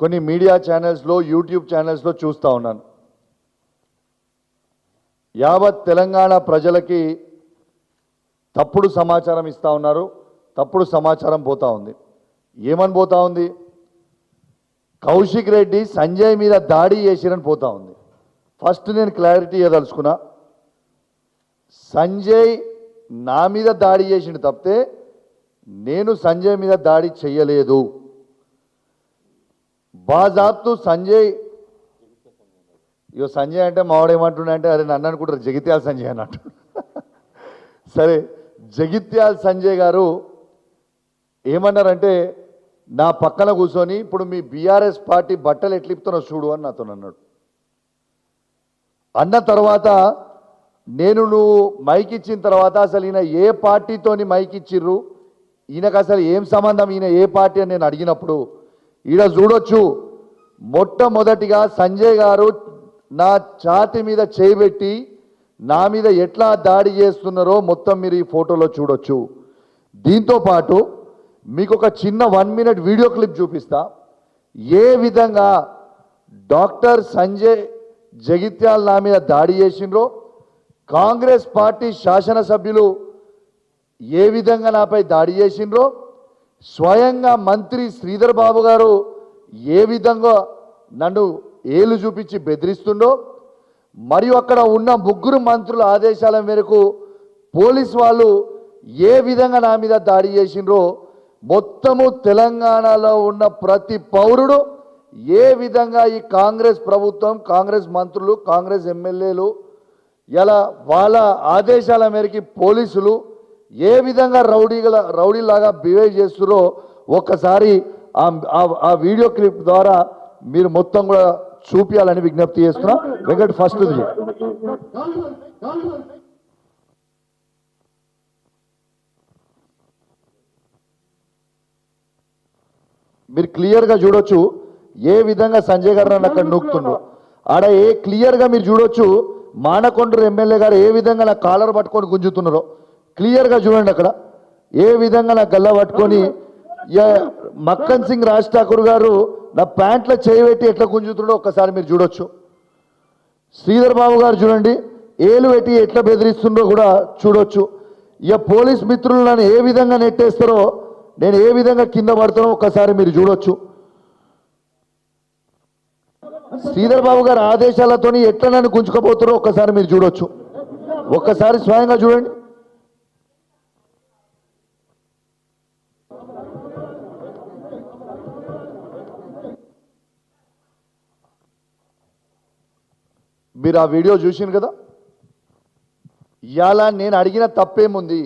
కొన్ని మీడియా ఛానల్స్లో యూట్యూబ్ ఛానల్స్లో చూస్తూ ఉన్నాను. యావత్ తెలంగాణ ప్రజలకి తప్పుడు సమాచారం ఇస్తూ ఉన్నారు. తప్పుడు సమాచారం పోతా ఉంది. ఏమని పోతా ఉంది? కౌశిక్ రెడ్డి సంజయ్ మీద దాడి చేసిరని పోతా ఉంది. ఫస్ట్ నేను క్లారిటీ ఇవ్వదలుచుకున్నా. సంజయ్ నా మీద దాడి చేసిండు తప్పితే నేను సంజయ్ మీద దాడి చెయ్యలేదు. బాజాబ్తు సంజయ్, ఇగో సంజయ్ అంటే మావాడేమంటున్నా అంటే అరే నన్ను అనుకుంటారు జగిత్యాల సంజయ్ అన్నట్టు. సరే, జగిత్యాల సంజయ్ గారు ఏమన్నారంటే నా పక్కన కూర్చొని ఇప్పుడు మీ బీఆర్ఎస్ పార్టీ బట్టలు ఎట్లిపుతున్నా చూడు అని నాతో అన్నాడు. అన్న తర్వాత నేను నువ్వు మైక్ ఇచ్చిన తర్వాత అసలు ఈయన ఏ పార్టీతోని మైక్ ఇచ్చిర్రు, ఈయనకు అసలు ఏం సంబంధం, ఈయన ఏ పార్టీ అని నేను అడిగినప్పుడు ఈడ చూడొచ్చు మొట్టమొదటిగా సంజయ్ గారు నా ఛాతి మీద చేయబెట్టి నా మీద ఎట్లా దాడి చేస్తున్నారో మొత్తం మీరు ఈ ఫోటోలో చూడొచ్చు. దీంతో పాటు మీకు ఒక చిన్న 1 మినిట్ వీడియో క్లిప్ చూపిస్తా. ఏ విధంగా డాక్టర్ సంజయ్ జగిత్యాల నా మీద దాడి చేసిండ్రో, కాంగ్రెస్ పార్టీ శాసనసభ్యులు ఏ విధంగా నాపై దాడి చేసిండ్రో, స్వయంగా మంత్రి శ్రీధర్ బాబు గారు ఏ విధంగా నన్ను ఏలు చూపించి బెదిరిస్తుండో, మరియు అక్కడ ఉన్న 3 మంత్రుల ఆదేశాల మేరకు పోలీస్ వాళ్ళు ఏ విధంగా నా మీద దాడి చేసిండ్రో మొత్తము తెలంగాణలో ఉన్న ప్రతి పౌరుడు ఏ విధంగా ఈ కాంగ్రెస్ ప్రభుత్వం, కాంగ్రెస్ మంత్రులు, కాంగ్రెస్ ఎమ్మెల్యేలు ఇలా వాళ్ళ ఆదేశాల మేరకు పోలీసులు ఏ విధంగా రౌడీలాగా బిహేవ్ చేస్తున్నారో ఒక్కసారి ఆ వీడియో క్లిప్ ద్వారా మీరు మొత్తం కూడా చూపించాలని విజ్ఞప్తి చేస్తున్నా. వెంకట్ ఫస్ట్ మీరు క్లియర్గా చూడొచ్చు ఏ విధంగా సంజయ్ గారు నన్ను అక్కడ నూకుతుండ్రు. ఆడ క్లియర్గా మీరు చూడొచ్చు మానకొండూరు ఎమ్మెల్యే గారు ఏ విధంగా నా కాలర్ పట్టుకొని గుంజుతున్నారో క్లియర్గా చూడండి. అక్కడ ఏ విధంగా నా గల్ల పట్టుకొని మక్కన్ సింగ్ రాజ్ ఠాకూర్ గారు నా ప్యాంట్లో చేయబెట్టి ఎట్లా గుంజుతుండో ఒక్కసారి మీరు చూడొచ్చు. శ్రీధర్ బాబు గారు చూడండి ఏలు పెట్టి ఎట్లా బెదిరిస్తుండో కూడా చూడొచ్చు. ఇక పోలీస్ మిత్రులు నన్ను ఏ విధంగా నెట్టేస్తారో, నేను ఏ విధంగా కింద పడతానో ఒక్కసారి మీరు చూడొచ్చు. శ్రీధర్ బాబు గారి ఆదేశాలతో ఎట్లా నన్ను గుంజుకోబోతారో ఒక్కసారి మీరు చూడొచ్చు. ఒక్కసారి స్వయంగా చూడండి. మీరు ఆ వీడియో చూసిండ్రు కదా. ఇవాళ నేను అడిగిన తప్పేముంది?